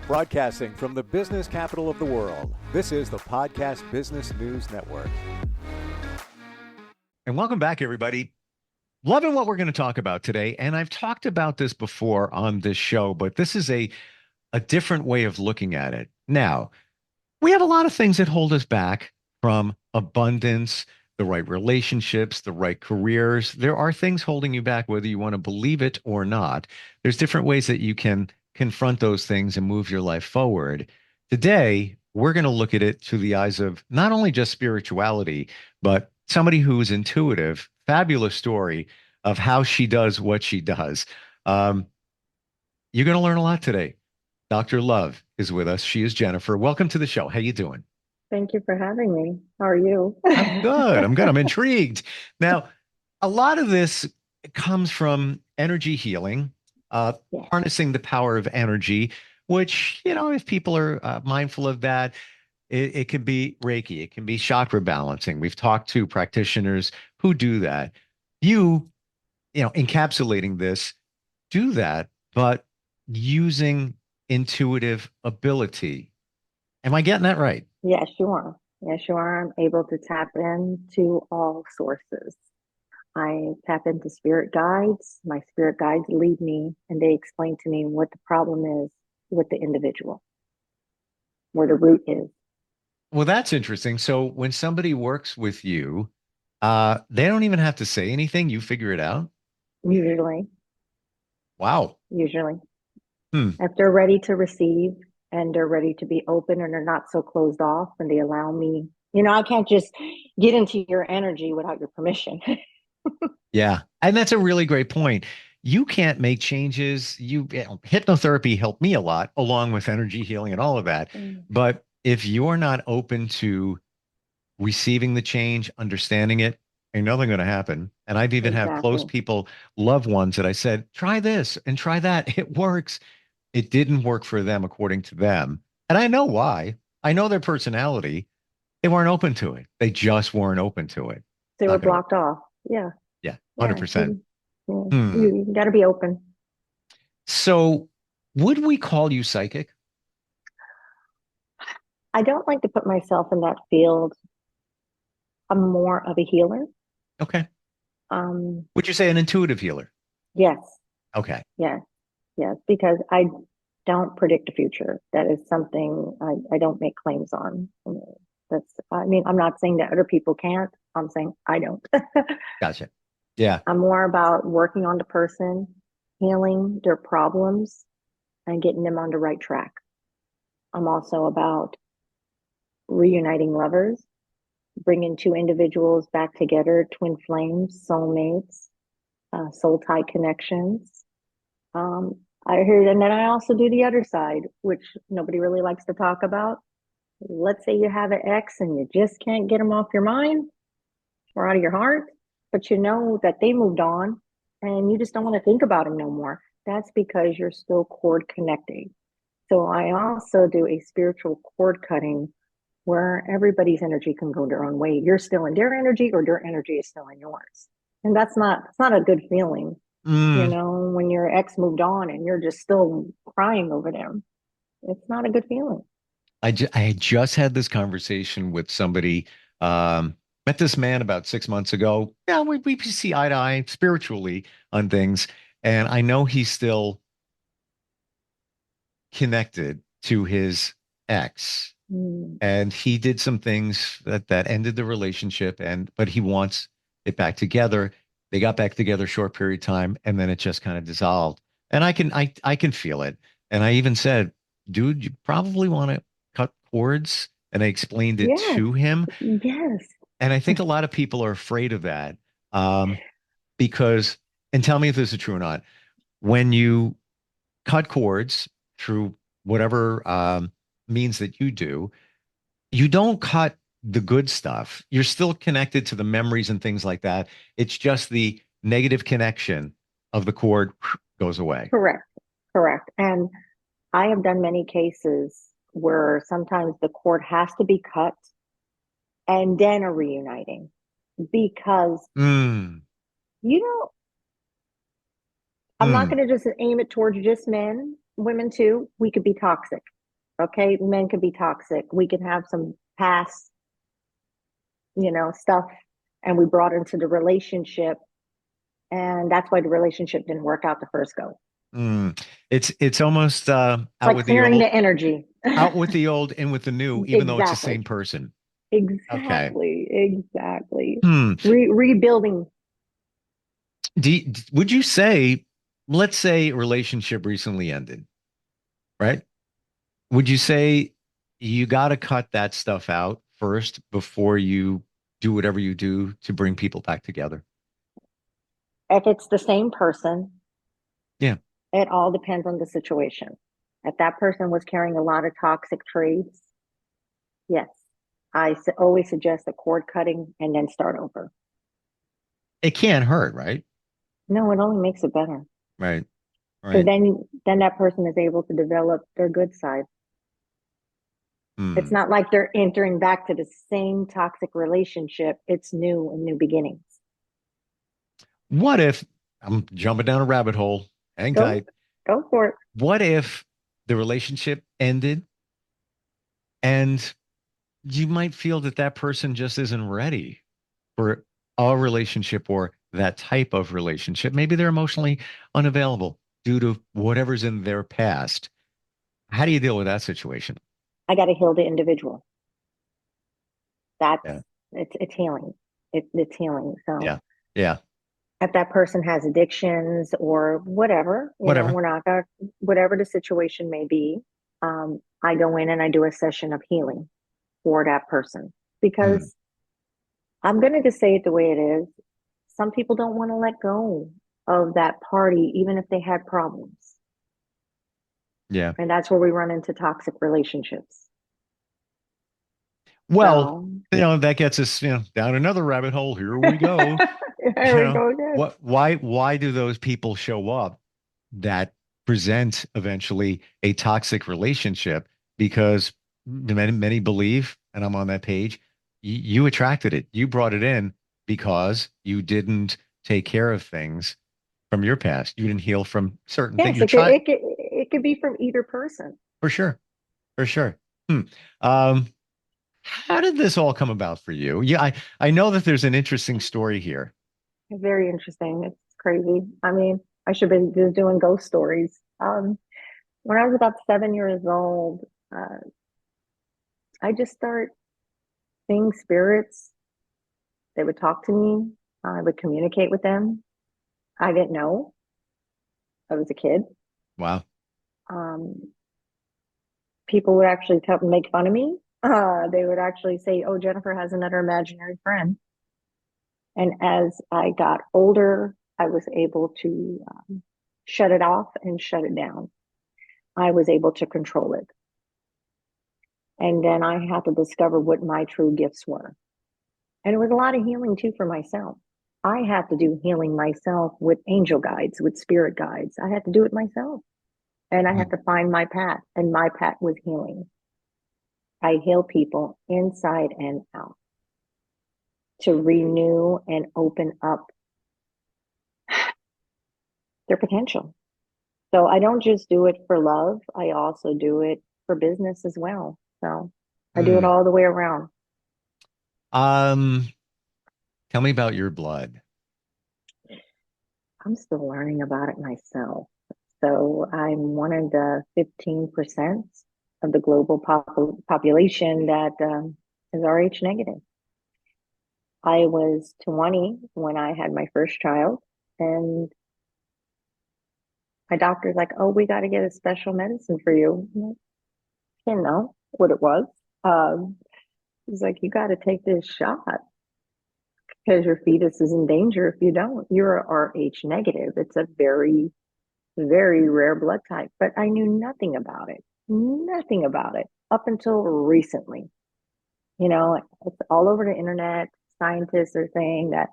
Broadcasting from the business capital of the world, this is the Podcast Business News Network. And welcome back, everybody. Loving what we're going to talk about today. And I've talked about this before on this show, but this is a different way of looking at it. Now, we have a lot of things that hold us back from abundance, the right relationships, the right careers. There are things holding you back, whether you want to believe it or not. There's different ways that you can confront those things and move your life forward. Today, we're going to look at it through the eyes of not only just spirituality, but somebody who's intuitive. Fabulous story of how she does what she does. Um, you're going to learn a lot today. Dr. Love is with us. She is Jennifer. Welcome to the show. How you doing? Thank you for having me. How are you? I'm good. I'm good. I'm intrigued. Now, a lot of this comes from energy healing, Yeah. harnessing the power of energy, which, if people are mindful of that, it can be Reiki, it can be chakra balancing. We've talked to practitioners who do that. Encapsulating this, do that, but using intuitive ability. Am I getting that right? Yes, you are. Yes, you are. I'm able to tap into all sources. I tap into spirit guides. My spirit guides lead me and they explain to me what the problem is with the individual, where the root is. Well, that's interesting. So when somebody works with you, they don't even have to say anything. You figure it out. Usually, Wow. usually. Hmm. If they're ready to receive and they're ready to be open and they're not so closed off and they allow me, I can't just get into your energy without your permission. Yeah. And that's a really great point. You can't make changes. Hypnotherapy helped me a lot, along with energy healing and all of that. Mm. But if you're not open to receiving the change, understanding it, ain't nothing going to happen. And I've even had close Exactly. people, loved ones that I said, try this and try that. It works. It didn't work for them according to them. And I know why. I know their personality. They weren't open to it. They just weren't open to it. They were Not gonna, blocked off. Yeah. yeah, Yeah. 100%. Yeah. Hmm. You got to be open. So would we call you psychic? I don't like to put myself in that field. I'm more of a healer. Okay. Um, Would you say an intuitive healer? yes, Okay. yes, yes, because I don't predict the future. That is something I don't make claims on. I'm not saying that other people can't. I'm saying I don't. Gotcha. Yeah. I'm more about working on the person, healing their problems, and getting them on the right track. I'm also about reuniting lovers, bringing two individuals back together, twin flames, soulmates, soul tie connections. Um, I heard, and then I also do the other side, which nobody really likes to talk about. Let's say you have an ex and you just can't get them off your mind or out of your heart, but you know that they moved on and you just don't want to think about them no more. That's because you're still cord connecting. So I also do a spiritual cord cutting where everybody's energy can go their own way. You're still in their energy or their energy is still in yours. And it's not a good feeling, Mm, when your ex moved on and you're just still crying over them. It's not a good feeling. I had just had this conversation with somebody. Met this man about 6 months ago. Yeah, we see eye to eye spiritually on things, and I know he's still connected to his ex, Mm. and he did some things that ended the relationship, and but he wants it back together. They got back together a short period of time, and then it just kind of dissolved. And I can feel it. And I even said, dude, you probably want to cut cords. And I explained it Yes, to him. yes. And I think a lot of people are afraid of that, um, because, and tell me if this is true or not, when you cut cords through whatever means that you do, you don't cut the good stuff. You're still connected to the memories and things like that. It's just the negative connection of the cord goes away. Correct, correct. And I have done many cases where sometimes the cord has to be cut and then a reuniting because, Mm, you know, I'm not mm, going to just aim it towards just men, women too. We could be toxic. Okay, men could be toxic. We can have some past, stuff, and we brought into the relationship, and that's why the relationship didn't work out the first go. Mm. It's almost It's like clearing the energy. out with the old, in with the new, even though it's the Exactly. same person. Okay. Exactly. Hmm. Rebuilding. Would you say, let's say a relationship recently ended, right? Would you say you got to cut that stuff out first before you do whatever you do to bring people back together? If it's the same person, Yeah. it all depends on the situation. If that person was carrying a lot of toxic traits, yes, always suggest a cord cutting and then start over. It can't hurt, right? No, it only makes it better Right. because Right. then that person is able to develop their good side. It's Hmm. not like they're entering back to the same toxic relationship. It's new and new beginnings. What if I'm jumping down a rabbit hole? Hang Go, tight. go for it. What if the relationship ended and you might feel that that person just isn't ready for a relationship or that type of relationship? Maybe they're emotionally unavailable due to whatever's in their past. How do you deal with that situation? I got to heal the individual. That's Yeah. it's healing. It's healing. So Yeah. Yeah. if that person has addictions or whatever, Whatever. we're not gonna whatever the situation may be. I go in and I do a session of healing for that person Hmm. because I'm gonna just say it the way it is. Some people don't want to let go of that party, even if they had problems. Yeah. And that's where we run into toxic relationships. Well, So that gets us, down another rabbit hole. Here we go. there we go again. Why do those people show up that present eventually a toxic relationship? Because many believe, and I'm on that page, you attracted it. You brought it in because you didn't take care of things from your past. You didn't heal from certain things. Yes, You tried it could be from either person. for sure, for sure. Hmm. Um, how did this all come about for you? Yeah, I know that there's an interesting story here. Very interesting. It's crazy. I mean, I should have been just doing ghost stories. When I was about 7 years old, I just started seeing spirits. They would talk to me. I would communicate with them. I didn't know. I was a kid. Wow. Um, People would actually make fun of me. They would actually say, "Oh, Jennifer has another imaginary friend." And as I got older, I was able to shut it off and shut it down. I was able to control it. And then I had to discover what my true gifts were. And it was a lot of healing too for myself. I had to do healing myself with angel guides, with spirit guides. I had to do it myself. And I had to find my path. And my path was healing. I heal people inside and out to renew and open up their potential. So I don't just do it for love, I also do it for business as well. So I do it Hmm. all the way around. Um, Tell me about your blood. I'm still learning about it myself. So I'm one of the 15% of the global population that is RH negative. I was 20 when I had my first child, and my doctor's like, "Oh, we got to get a special medicine for you." I didn't know what it was. Um, he's like, "You got to take this shot because your fetus is in danger if you don't. You're RH negative. It's a very, very rare blood type." But I knew nothing about it up until recently. It's all over the internet. Scientists are saying that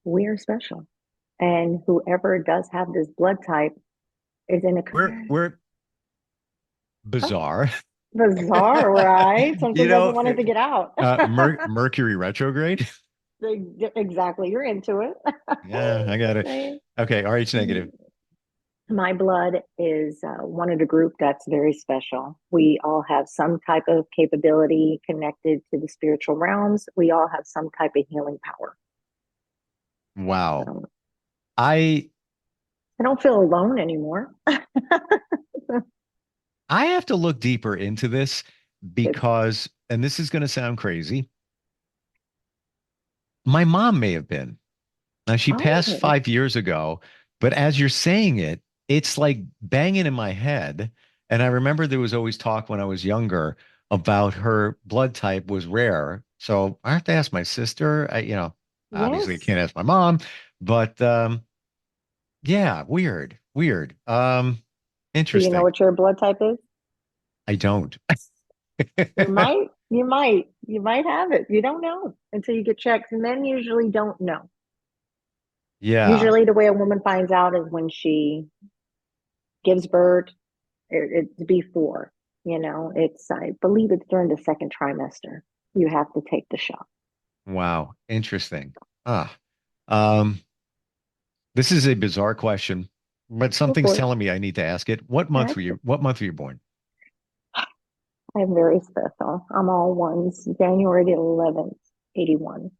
we are special. And whoever does have this blood type is in a We're bizarre. bizarre, right? You Something know, doesn't want it to get out. Mercury retrograde. Exactly. You're into it. Yeah, I got it. Right? Okay, RH negative. My blood is one of the group that's very special. We all have some type of capability connected to the spiritual realms. We all have some type of healing power. Wow. So I I don't feel alone anymore. I have to look deeper into this because, and this is going to sound crazy, my mom may have been. Now, she passed Oh, 5 years ago, but as you're saying it, it's like banging in my head. And I remember there was always talk when I was younger about her blood type was rare. So I have to ask my sister. Obviously, I yes. can't ask my mom, but yeah, weird, weird. Do you know Interesting. what your blood type is? I don't. You might have it. You don't know until you get checked. Men usually don't know. Yeah. Usually, the way a woman finds out is when she gives birth. It's before, it's, I believe it's during the second trimester. You have to take the shot. Wow. Interesting. Ah. Um, this is a bizarre question, but Go something's for it. telling me I need to ask it. Ask it. What month were you born? I'm very special. I'm all ones. January the 11th, 81.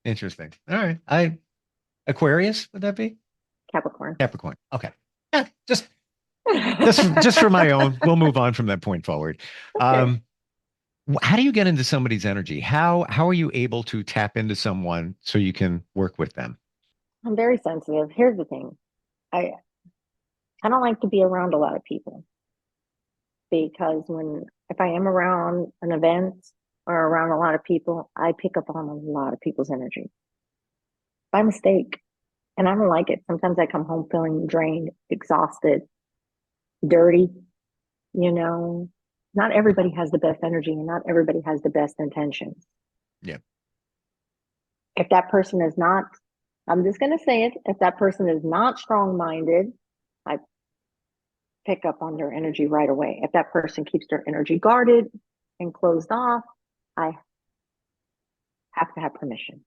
Interesting. All right. Aquarius, would that be? Capricorn. Capricorn. Okay. Yeah, just for my own. We'll move on from that point forward. Okay. Um, how do you get into somebody's energy? How are you able to tap into someone so you can work with them? I'm very sensitive. Here's the thing. I I don't like to be around a lot of people because if I am around an event or around a lot of people, I pick up on a lot of people's energy by mistake. And I don't like it. Sometimes I come home feeling drained, exhausted, dirty, you know. Not everybody has the best energy and not everybody has the best intentions. Yeah. If that person is not, I'm just going to say it, if that person is not strong minded, I pick up on their energy right away. If that person keeps their energy guarded and closed off, I have to have permission.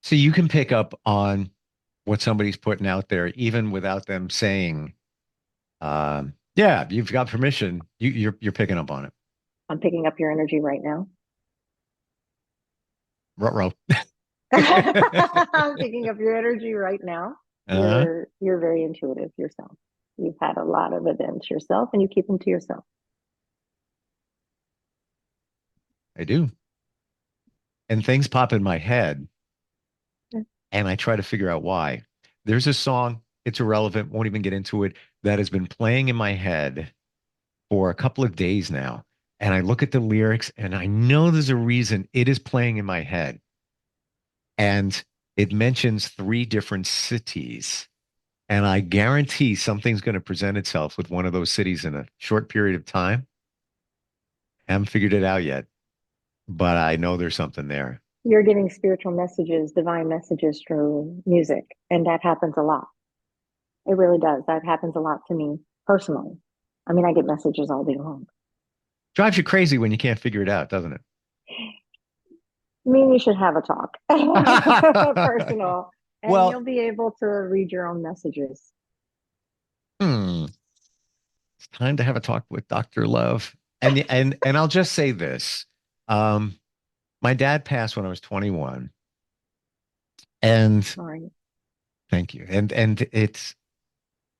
So you can pick up on what somebody's putting out there, even without them saying, "Yeah, you've got permission." You're picking up on it. I'm picking up your energy right now. Ruh-roh. I'm picking up your energy right now. Uh, You're very intuitive yourself. You've had a lot of events yourself and you keep them to yourself. I do. And things pop in my head, and I try to figure out why. There's a song, it's irrelevant, won't even get into it, that has been playing in my head for a couple of days now. And I look at the lyrics and I know there's a reason it is playing in my head. And it mentions three different cities. And I guarantee something's going to present itself with one of those cities in a short period of time. I haven't figured it out yet, but I know there's something there. You're getting spiritual messages, divine messages through music, and that happens a lot. It really does. That happens a lot to me personally. I mean, I get messages all day long. Drives you crazy when you can't figure it out, doesn't Me and you should have a talk, it? personal, and Well, you'll be able to read your own messages. hmm, it's time to have a talk with Dr. Love. And I'll just say this. Um, my dad passed when I was 21, and Sorry. thank you. And it's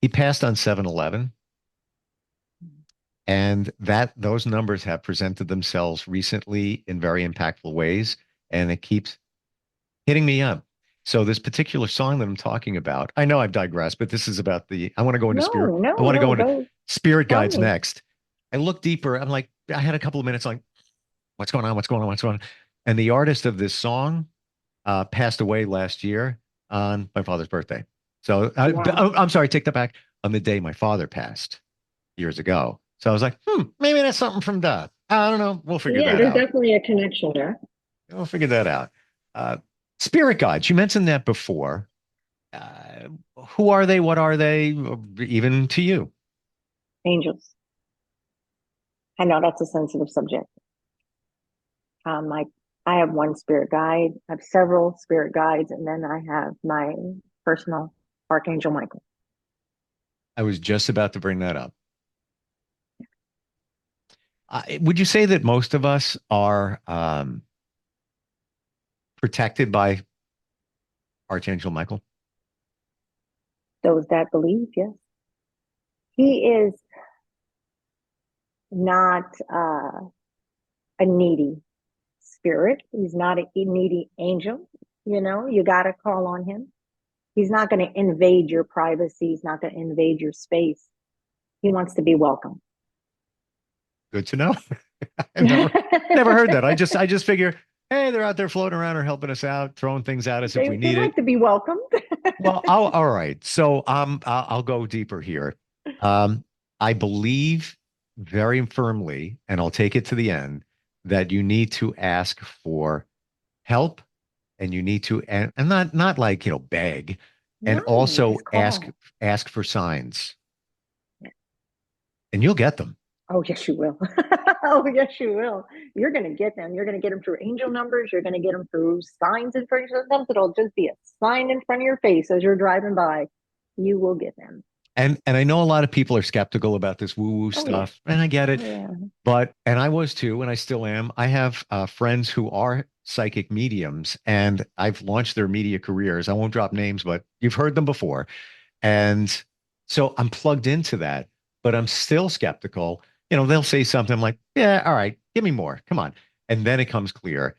he passed on 7/11, and that those numbers have presented themselves recently in very impactful ways, and it keeps hitting me up. So this particular song that I'm talking about, I know I've digressed, but this is about I want to go into spirit. No, I no, want to go no. into Go spirit tell guides me. next. I look deeper. I'm like, I had a couple of minutes like, what's going on? What's going on? What's going on? And the artist of this song passed away last year on my father's birthday. So Wow. I'm sorry, take that back. On the day my father passed years ago. So I was like, maybe that's something from Dad. I don't know. We'll figure Yeah, that there's out. definitely a connection there. We'll figure that out. Uh, spirit guides. You mentioned that before. Uh, who are they? What are they? Even to you. Angels. I know that's a sensitive subject. Um, I I have one spirit guide. I have several spirit guides, and then I have my personal Archangel Michael. I was just about to bring that up. Would you say that most of us are protected by Archangel Michael? Those that believe, yes. He is not a needy spirit. He's not a needy angel. You got to call on him. He's not going to invade your privacy. He's not going to invade your space. He wants to be welcome. Good to know. I've never heard that. I just figure, hey, they're out there floating around or helping us out, throwing things at us if we They need it. like to be welcomed. Well, all right. So I'll go deeper here. Um, I believe very firmly, and I'll take it to the end, that you need to ask for help, and you need to, and not like, beg, and No, also just ask call. ask for signs, and you'll get them. Oh, yes, you will. Oh, yes, you will. You're going to get them. You're going to get them through angel numbers. You're going to get them through signs in front of you. Sometimes it'll just be a sign in front of your face as you're driving by. You will get them. And I know a lot of people are skeptical about this woo-woo Oh, yeah. stuff, and I get it. Oh, yeah. And I was too, and I still am. I have friends who are psychic mediums, and I've launched their media careers. I won't drop names, but you've heard them before. And so I'm plugged into that, but I'm still skeptical. They'll say something like, yeah, all right, give me more. Come on. And then it comes clear.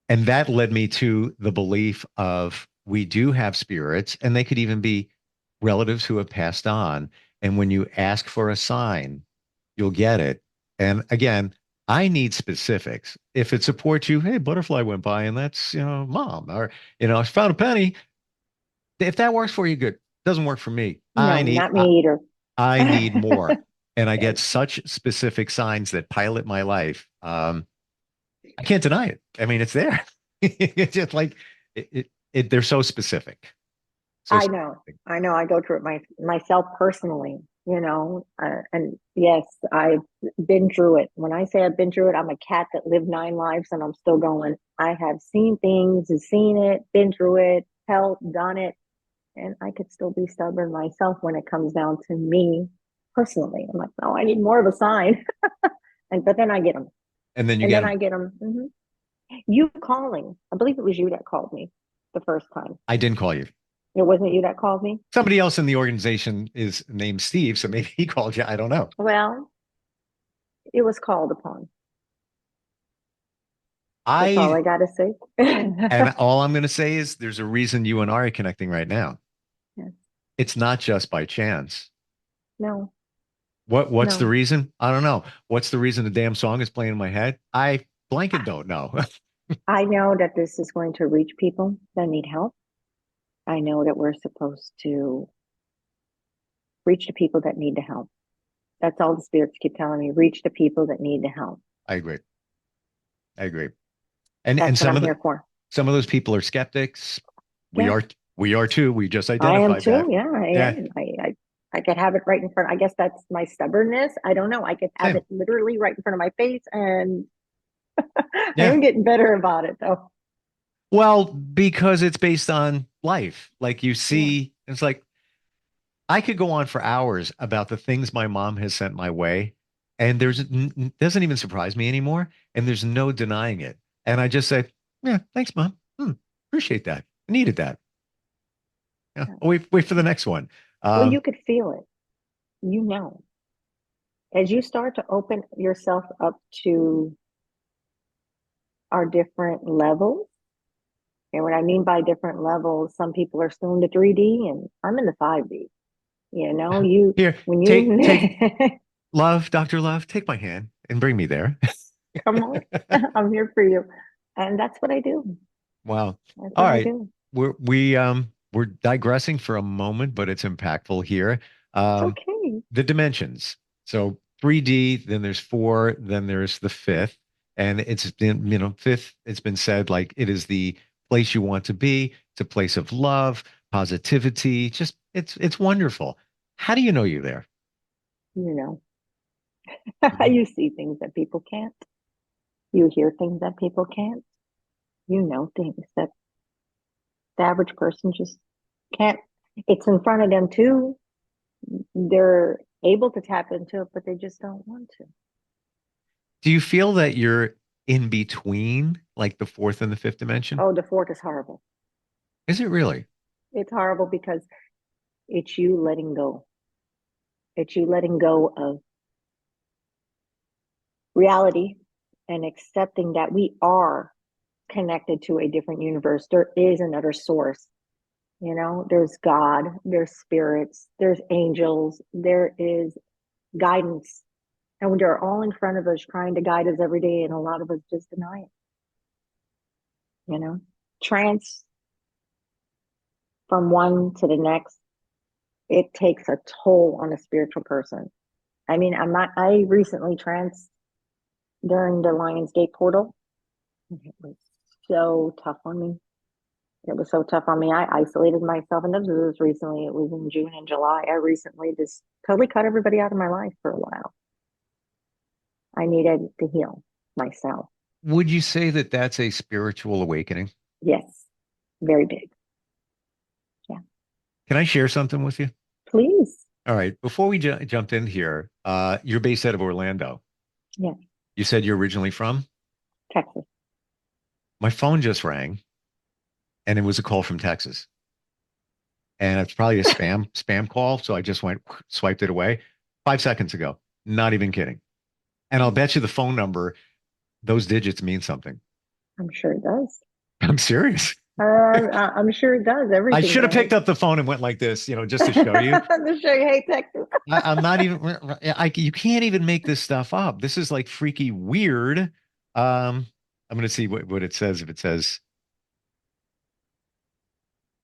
And that led me to the belief of we do have spirits, and they could even be relatives who have passed on. And when you ask for a sign, you'll get it. And again, I need specifics. If it supports you, hey, butterfly went by and that's, mom, or, I found a penny. If that works for you, good. Doesn't work for me. No, not me either. I need more. And I Yes, get such specific signs that pilot my life. I can't deny it. I mean, it's there. It's just like they're so specific. So I know. specific. I know. I go through it myself personally, and yes, I've been through it. When I say I've been through it, I'm a cat that lived 9 lives and I'm still going. I have seen things, seen it, been through it, felt, done it, and I could still be stubborn myself when it comes down to me personally. I'm like, no, I need more of a sign. But then I get them. And then you And get then them. I get them. You calling. I believe it was you that called me the first time. I didn't call you. It wasn't you that called me. Somebody else in the organization is named Steve, so maybe he called you. I don't know. Well, it was called upon. That's all I I got to say. and all I'm going to say is there's a reason you and I are connecting right now. Yes. It's not just by chance. No, What's the no. reason? I don't know. What's the reason the damn song is playing in my head? I blanket don't know. I know that this is going to reach people that need help. I know that we're supposed to reach the people that need the help. That's all the spirits keep telling me. Reach the people that need the help. I agree. I agree. And That's what some I'm of here for. those people are skeptics. We Yeah, are we are too. We just I am identified too. that. Yeah, I Yeah, am. I could have it right in front. I guess that's my stubbornness. I don't know. I could have same. it literally right in front of my face, and I Yeah. am getting better about it though. Well, because it's based on life. Like you Yeah. see, it's like I could go on for hours about the things my mom has sent my way, and doesn't even surprise me anymore, and there's no denying it. And I just say, yeah, thanks, mom. Appreciate that. I needed that. Yeah. Yeah. I'll wait for the next one. Well, Um, you could feel it. You know, as you start to open yourself up to our different levels. And what I mean by different levels, some people are still in the 3D and I'm in the 5D. Here, When take you love, Dr. Love, take my hand and bring me there. come on, I'm here for you. And that's what I do. Wow. That's All what I right. do. We're digressing for a moment, but it's impactful here. It's Um, okay. the dimensions. So 3D, then there's four, then there's the fifth. And it's been, fifth, it's been said like it is the place you want to be. It's a place of love, positivity. Just it's wonderful. How do you know you're there? You know, Mhm. you see things that people can't. You hear things that people can't. You know things that the average person just can't. It's in front of them too. They're able to tap into it, but they just don't want to. Do you feel that you're in between, like the fourth and the fifth dimension? Oh, the fourth is horrible. Is it really? It's horrible because it's you letting go. It's you letting go of reality and accepting that we are connected to a different universe. There is another source. There's God, there's spirits, there's angels, there is guidance. And they're all in front of us trying to guide us every day. And a lot of us just deny it. Trance from one to the next, it takes a toll on a spiritual person. I mean, I recently tranced during the Lionsgate portal. It was so tough on me. It was so tough on me. I isolated myself, and this was recently. It was in June and July. I recently just totally cut everybody out of my life for a while. I needed to heal myself. Would you say that that's a spiritual awakening? Yes, very big. Yeah. Can I share something with you? Please. All right. Before we jumped in here, you're based out of Orlando. Yeah. You said you're originally from? Texas. My phone just rang, and it was a call from Texas. And it's probably a spam call. So I just swiped it away 5 seconds ago. Not even kidding. And I'll bet you the phone number, those digits mean something. I'm sure it does. I'm serious. I'm sure it does. Everything. I should have does. picked up the phone and went like this, just to show you. To show you, hey, Texas. I'm not even, you can't even make this stuff up. This is like freaky weird. I'm going to see what it says. If it says,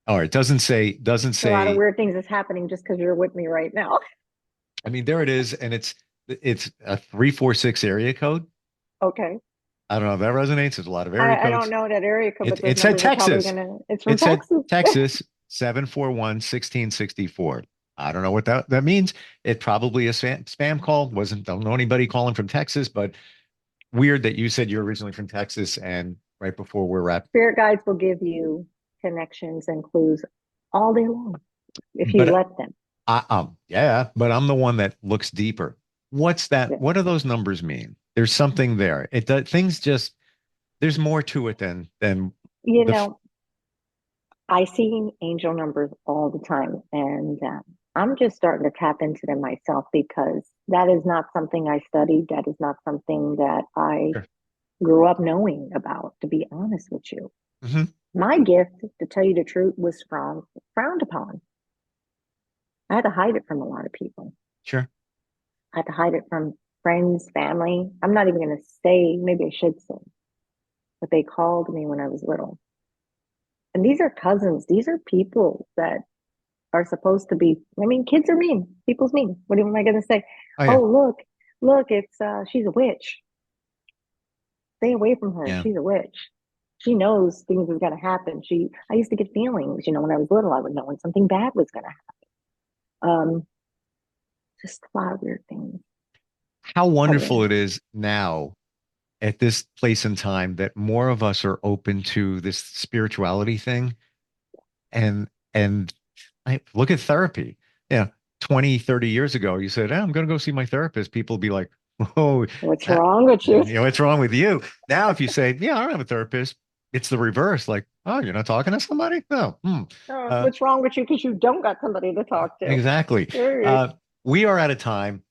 oh, it doesn't say, A lot of weird things is happening just because you're with me right now. I mean, there it is. And it's a 346 area code. Okay. I don't know if that resonates. There's a lot of area codes. I don't know that area code, but it said Texas. It's from Texas. Said Texas 741-1664. I don't know what that means. It probably a spam call. Don't know anybody calling from Texas, but weird that you said you're originally from Texas, and right before we're wrapped. Spirit guides will give you connections and clues all day long if you let them. Yeah, but I'm the one that looks deeper. What's that? Yeah. What do those numbers mean? There's something there. There's more to it than I see angel numbers all the time, and I'm just starting to tap into them myself because that is not something I studied. That is not something that I grew up knowing about, to be honest with you. Mm-hmm. My gift, to tell you the truth, was frowned upon. I had to hide it from a lot of people. Sure. I had to hide it from friends, family. I'm not even going to say, maybe I should say, but they called me when I was little. And these are cousins. These are people that are supposed to be, kids are mean. People's mean. What am I going to say? Oh, yeah. Look, it's, she's a witch. Stay away from her. Yeah. She's a witch. She knows things is going to happen. I used to get feelings, when I was little, I would know when something bad was going to happen. Just a lot of weird things. How wonderful it is now at this place in time that more of us are open to this spirituality thing. And I look at therapy. 20, 30 years ago, you said, I'm going to go see my therapist. People be like, oh, what's wrong with you? What's wrong with you? Now, if you say, I don't have a therapist, it's the reverse. Like, oh, you're not talking to somebody? No. What's wrong with you? Because you don't got somebody to talk to. Exactly. We are out of time.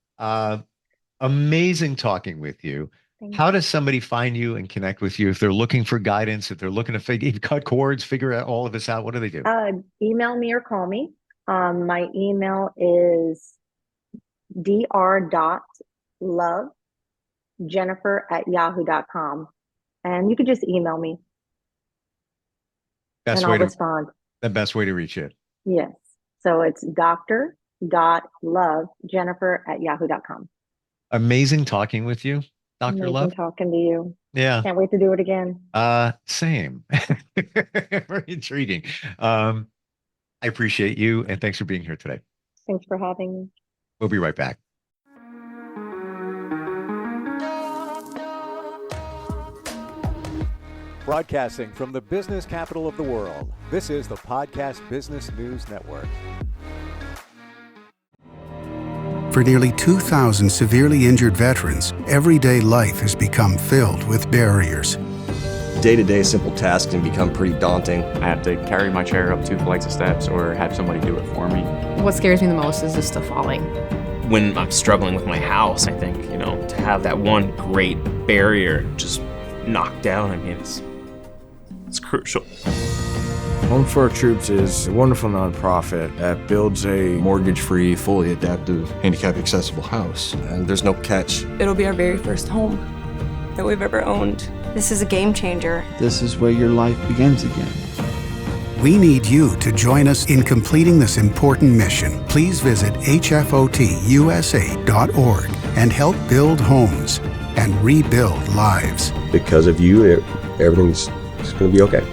Amazing talking with you. How does somebody find you and connect with you if they're looking for guidance, if they're looking to cut cords, figure out all of this out? What do they do? Email me or call me. My email is dr.lovejennifer@yahoo.com. And you can just email me. And I'll respond. The best way to reach it. Yes. So it's dr.lovejennifer@yahoo.com. Amazing talking with you, Dr. Amazing Love. talking to you. Yeah. Can't wait to do it again. Same. Very intriguing. I appreciate you, and thanks for being here today. Thanks for having me. We'll be right back. Broadcasting from the business capital of the world, this is the Podcast Business News Network. For nearly 2,000 severely injured veterans, everyday life has become filled with barriers. Day-to-day simple tasks can become pretty daunting. I have to carry my chair up 2 flights of steps or have somebody do it for me. What scares me the most is just the falling. When I'm struggling with my house, I think, to have that one great barrier just knocked down, I mean, it's crucial. Home for Our Troops is a wonderful nonprofit that builds a mortgage-free, fully adaptive, handicap-accessible house. And there's no catch. It'll be our very first home that we've ever owned. This is a game changer. This is where your life begins again. We need you to join us in completing this important mission. Please visit hfotusa.org and help build homes and rebuild lives. Because of you, everything's going to be okay.